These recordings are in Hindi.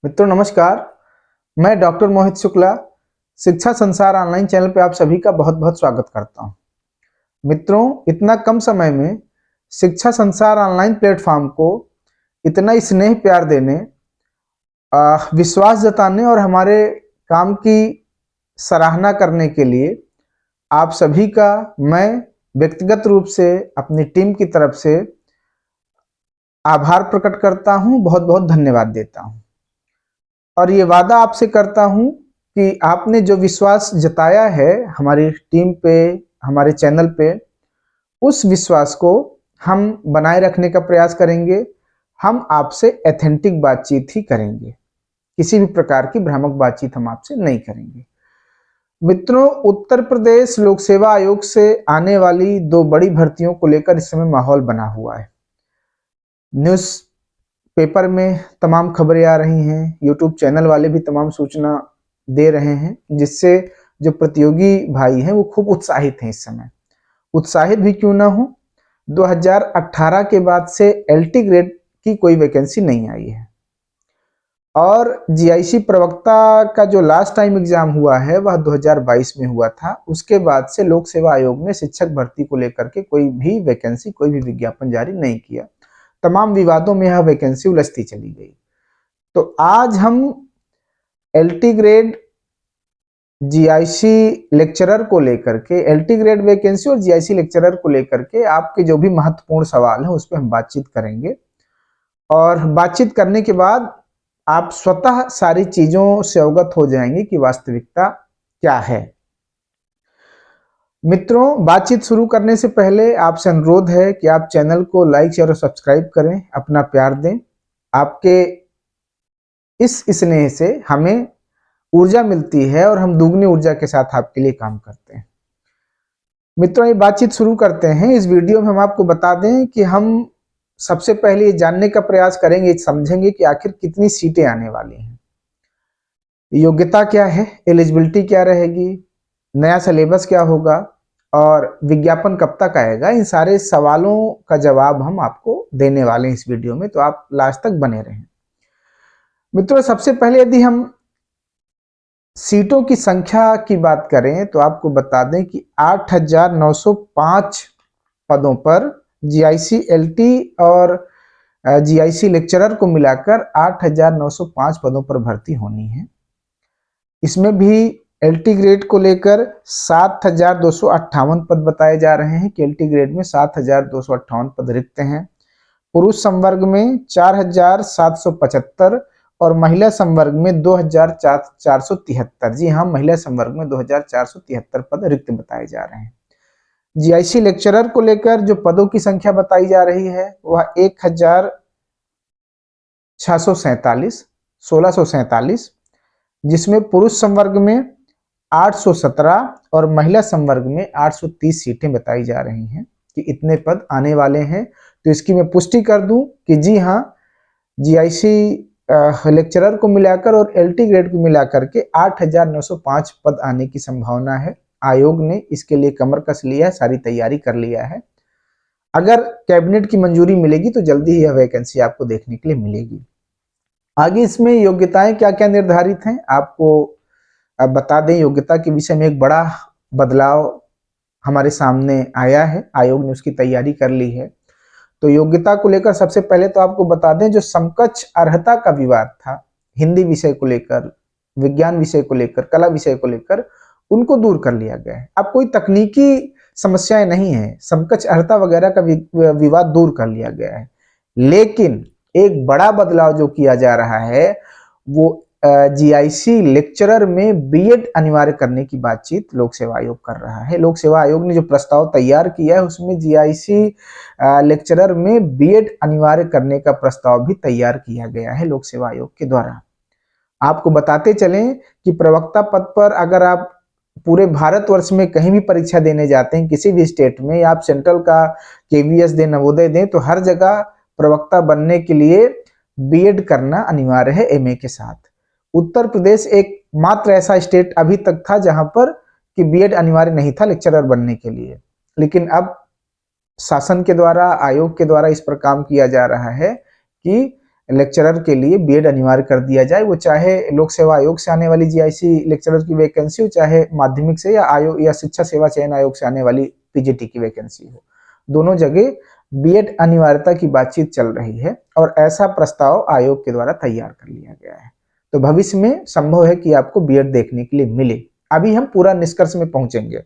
मित्रों नमस्कार। मैं डॉक्टर मोहित शुक्ला शिक्षा संसार ऑनलाइन चैनल पे आप सभी का बहुत बहुत स्वागत करता हूं। मित्रों, इतना कम समय में शिक्षा संसार ऑनलाइन प्लेटफॉर्म को इतना स्नेह प्यार देने, विश्वास जताने और हमारे काम की सराहना करने के लिए आप सभी का मैं व्यक्तिगत रूप से अपनी टीम की तरफ से आभार प्रकट करता हूं, बहुत बहुत धन्यवाद देता हूं और ये वादा आपसे करता हूं कि आपने जो विश्वास जताया है हमारी टीम पे, हमारे चैनल पे, उस विश्वास को हम बनाए रखने का प्रयास करेंगे। हम आपसे एथेंटिक बातचीत ही करेंगे, किसी भी प्रकार की भ्रामक बातचीत हम आपसे नहीं करेंगे। मित्रों, उत्तर प्रदेश लोक सेवा आयोग से आने वाली दो बड़ी भर्तियों को लेकर इस समय माहौल बना हुआ है। न्यूज़ पेपर में तमाम खबरें आ रही हैं, यूट्यूब चैनल वाले भी तमाम सूचना दे रहे हैं, जिससे जो प्रतियोगी भाई हैं वो खूब उत्साहित हैं इस समय। उत्साहित भी क्यों ना हो, 2018 के बाद से एलटी ग्रेड की कोई वैकेंसी नहीं आई है और जीआईसी प्रवक्ता का जो लास्ट टाइम एग्जाम हुआ है वह 2022 में हुआ था। उसके बाद से लोक सेवा आयोग ने शिक्षक भर्ती को लेकर के कोई भी वैकेंसी, कोई भी विज्ञापन जारी नहीं किया। तमाम विवादों में यह वैकेंसी उलझती चली गई। तो आज हम एलटी ग्रेड जीआईसी लेक्चरर को लेकर के, एलटी ग्रेड वैकेंसी और जीआईसी लेक्चरर को लेकर के आपके जो भी महत्वपूर्ण सवाल हैं उस पर हम बातचीत करेंगे और बातचीत करने के बाद आप स्वतः सारी चीजों से अवगत हो जाएंगे कि वास्तविकता क्या है। मित्रों, बातचीत शुरू करने से पहले आपसे अनुरोध है कि आप चैनल को लाइक शेयर और सब्सक्राइब करें, अपना प्यार दें। आपके इस स्नेह से हमें ऊर्जा मिलती है और हम दुगनी ऊर्जा के साथ आपके लिए काम करते हैं। मित्रों, ये बातचीत शुरू करते हैं। इस वीडियो में हम आपको बता दें कि हम सबसे पहले ये जानने का प्रयास करेंगे, समझेंगे कि आखिर कितनी सीटें आने वाली हैं, योग्यता क्या है, एलिजिबिलिटी क्या रहेगी, नया सिलेबस क्या होगा और विज्ञापन कब तक आएगा। इन सारे सवालों का जवाब हम आपको देने वाले हैं इस वीडियो में, तो आप लास्ट तक बने रहें। मित्रों, सबसे पहले यदि हम सीटों की संख्या की बात करें तो आपको बता दें कि 8,905 पदों पर जीआईसी एलटी और जीआईसी लेक्चरर को मिलाकर 8,905 पदों पर भर्ती होनी है। इसमें भी एलटी ग्रेड को लेकर 7,258 पद बताए जा रहे हैं कि एलटी ग्रेड में 7,258 पद रिक्त हैं। पुरुष संवर्ग में 4,775 और महिला संवर्ग में 2,473। जी हाँ, महिला संवर्ग में 2,473 पद रिक्त बताए जा रहे हैं। जीआईसी लेक्चरर को लेकर जो पदों की संख्या बताई जा रही है वह 1647, जिसमें पुरुष संवर्ग में 817 और महिला संवर्ग में 830 सीटें बताई जा रही हैं कि इतने पद आने वाले हैं। तो इसकी मैं पुष्टि कर दूं कि जी हाँ, जीआईसी लेक्चरर को मिलाकर और एलटी ग्रेड को मिलाकर के 8,905 पद आने की संभावना है। आयोग ने इसके लिए कमर कस लिया है, सारी तैयारी कर लिया है। अगर कैबिनेट की मंजूरी मिलेगी तो जल्दी ही यह वैकेंसी आपको देखने के लिए मिलेगी। आगे इसमें योग्यताएं क्या क्या निर्धारित हैं आपको अब बता दें। योग्यता के विषय में एक बड़ा बदलाव हमारे सामने आया है, आयोग ने उसकी तैयारी कर ली है। तो योग्यता को लेकर सबसे पहले तो आपको बता दें, जो समकक्ष अर्हता का विवाद था हिंदी विषय को लेकर, विज्ञान विषय को लेकर, कला विषय को लेकर, उनको दूर कर लिया गया है। अब कोई तकनीकी समस्याएं नहीं है, समकक्ष अर्हता वगैरह का विवाद दूर कर लिया गया है। लेकिन एक बड़ा बदलाव जो किया जा रहा है वो जीआईसी लेक्चरर में बीएड अनिवार्य करने की बातचीत लोक सेवा आयोग कर रहा है। लोक सेवा आयोग ने जो प्रस्ताव तैयार किया है उसमें जीआईसी लेक्चरर में बीएड अनिवार्य करने का प्रस्ताव भी तैयार किया गया है लोक सेवा आयोग के द्वारा। आपको बताते चलें कि प्रवक्ता पद पर अगर आप पूरे भारतवर्ष में कहीं भी परीक्षा देने जाते हैं, किसी भी स्टेट में, या आप सेंट्रल का केवीएस दें, नवोदय दें, तो हर जगह प्रवक्ता बनने के लिए बीएड करना अनिवार्य है एमए के साथ। उत्तर प्रदेश एक मात्र ऐसा स्टेट अभी तक था जहां पर कि बीएड अनिवार्य नहीं था लेक्चरर बनने के लिए, लेकिन अब शासन के द्वारा, आयोग के द्वारा इस पर काम किया जा रहा है कि लेक्चरर के लिए बीएड अनिवार्य कर दिया जाए, वो चाहे लोक सेवा आयोग से आने वाली जीआईसी लेक्चरर की वैकेंसी हो, चाहे माध्यमिक से या आयोग या शिक्षा सेवा चयन आयोग से आने वाली पीजीटी की वैकेंसी हो, दोनों जगह बीएड अनिवार्यता की बातचीत चल रही है और ऐसा प्रस्ताव आयोग के द्वारा तैयार कर लिया गया है। तो भविष्य में संभव है कि आपको बीएड देखने के लिए मिले। अभी हम पूरा निष्कर्ष में पहुंचेंगे।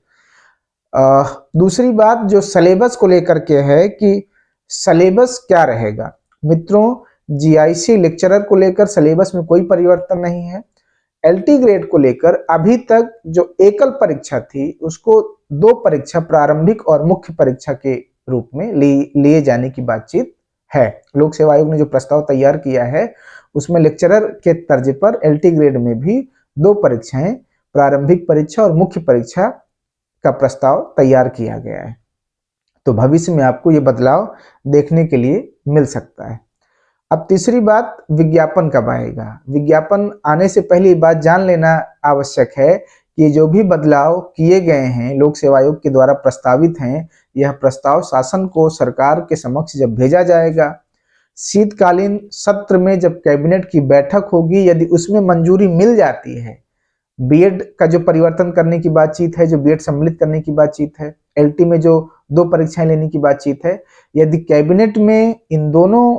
दूसरी बात जो सिलेबस को लेकर के है कि सिलेबस क्या रहेगा। मित्रों, जीआईसी लेक्चरर को लेकर सिलेबस में कोई परिवर्तन नहीं है। एलटी ग्रेड को लेकर अभी तक जो एकल परीक्षा थी उसको 2 परीक्षा, प्रारंभिक और मुख्य परीक्षा के रूप में लिए जाने की बातचीत है। लोक सेवा आयोग ने जो प्रस्ताव तैयार किया है उसमें लेक्चरर के तर्ज पर एलटी ग्रेड में भी 2 परीक्षाएं, प्रारंभिक परीक्षा और मुख्य परीक्षा का प्रस्ताव तैयार किया गया है। तो भविष्य में आपको ये बदलाव देखने के लिए मिल सकता है। अब तीसरी बात, विज्ञापन कब आएगा। विज्ञापन आने से पहले ये बात जान लेना आवश्यक है कि जो भी बदलाव किए गए हैं, लोक सेवा आयोग के द्वारा प्रस्तावित हैं, यह प्रस्ताव शासन को सरकार के समक्ष जब भेजा जाएगा, शीतकालीन सत्र में जब कैबिनेट की बैठक होगी, यदि उसमें मंजूरी मिल जाती है, बीएड का जो परिवर्तन करने की बातचीत है, जो बीएड सम्मिलित करने की बातचीत है, एलटी में जो 2 परीक्षाएं लेने की बातचीत है, यदि कैबिनेट में इन दोनों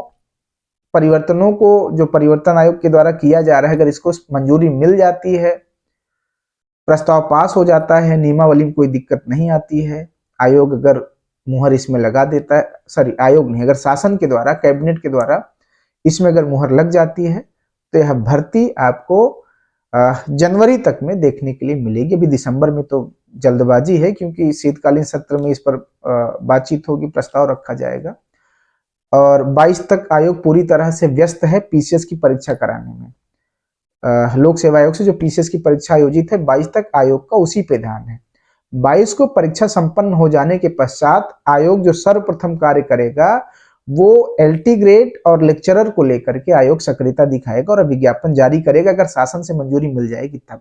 परिवर्तनों को जो परिवर्तन आयोग के द्वारा किया जा रहा है, अगर इसको मंजूरी मिल जाती है, प्रस्ताव पास हो जाता है, नियमावली में कोई दिक्कत नहीं आती है, आयोग अगर मुहर इसमें लगा देता है, सॉरी आयोग नहीं, अगर शासन के द्वारा, कैबिनेट के द्वारा इसमें अगर मुहर लग जाती है, तो यह भर्ती आपको जनवरी तक में देखने के लिए मिलेगी। अभी दिसंबर में तो जल्दबाजी है क्योंकि शीतकालीन सत्र में इस पर बातचीत होगी, प्रस्ताव रखा जाएगा और 22 तक आयोग पूरी तरह से व्यस्त है पीसीएस की परीक्षा कराने में। लोक सेवा आयोग से जो पीसीएस की परीक्षा आयोजित है 22 तक आयोग का उसी पे ध्यान है। 22 को परीक्षा संपन्न हो जाने के पश्चात आयोग जो सर्वप्रथम कार्य करेगा वो एलटी ग्रेड और लेक्चरर को लेकर के आयोग सक्रियता दिखाएगा और विज्ञापन जारी करेगा, अगर शासन से मंजूरी मिल जाएगी तब।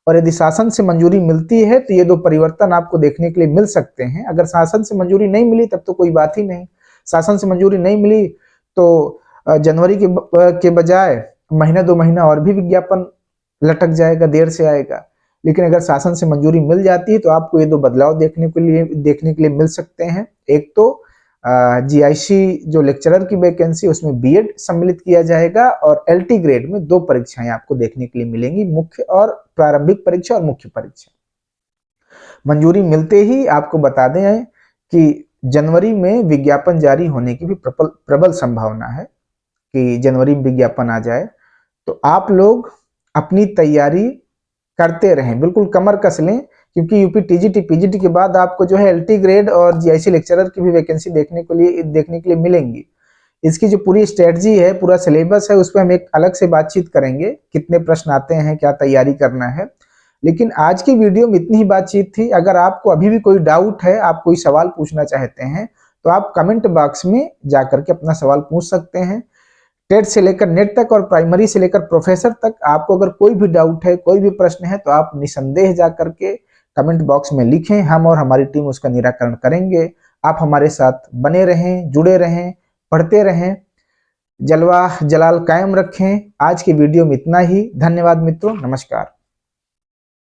और यदि शासन से मंजूरी मिलती है तो ये 2 परिवर्तन आपको देखने के लिए मिल सकते हैं। अगर शासन से मंजूरी नहीं मिली तब तो कोई बात ही नहीं। शासन से मंजूरी नहीं मिली तो जनवरी के बजाय महीना 2 महीना और भी विज्ञापन लटक जाएगा, देर से आएगा। लेकिन अगर शासन से मंजूरी मिल जाती है तो आपको ये 2 बदलाव देखने के लिए मिल सकते हैं। एक तो जीआईसी जो लेक्चरर की वैकेंसी उसमें बीएड सम्मिलित किया जाएगा और एलटी ग्रेड में 2 परीक्षाएं आपको देखने के लिए मिलेंगी, मुख्य और प्रारंभिक परीक्षा और मुख्य परीक्षा। मंजूरी मिलते ही आपको बता दें कि जनवरी में विज्ञापन जारी होने की भी प्रबल संभावना है कि जनवरी में विज्ञापन आ जाए। तो आप लोग अपनी तैयारी करते रहें, बिल्कुल कमर कस लें, क्योंकि यूपी टीजीटी पीजीटी के बाद आपको जो है एलटी ग्रेड और जीआईसी लेक्चरर की भी वैकेंसी देखने के लिए मिलेंगी। इसकी जो पूरी स्ट्रेटजी है, पूरा सिलेबस है, उस पर हम एक अलग से बातचीत करेंगे, कितने प्रश्न आते हैं, क्या तैयारी करना है। लेकिन आज की वीडियो में इतनी ही बातचीत थी। अगर आपको अभी भी कोई डाउट है, आप कोई सवाल पूछना चाहते हैं तो आप कमेंट बॉक्स में जाकर के अपना सवाल पूछ सकते हैं। टेट से लेकर नेट तक और प्राइमरी से लेकर प्रोफेसर तक आपको अगर कोई भी डाउट है, कोई भी प्रश्न है तो आप निसंदेह जाकर के कमेंट बॉक्स में लिखें, हम और हमारी टीम उसका निराकरण करेंगे। आप हमारे साथ बने रहें, जुड़े रहें, पढ़ते रहें, जलवा जलाल कायम रखें। आज की वीडियो में इतना ही। धन्यवाद मित्रों, नमस्कार।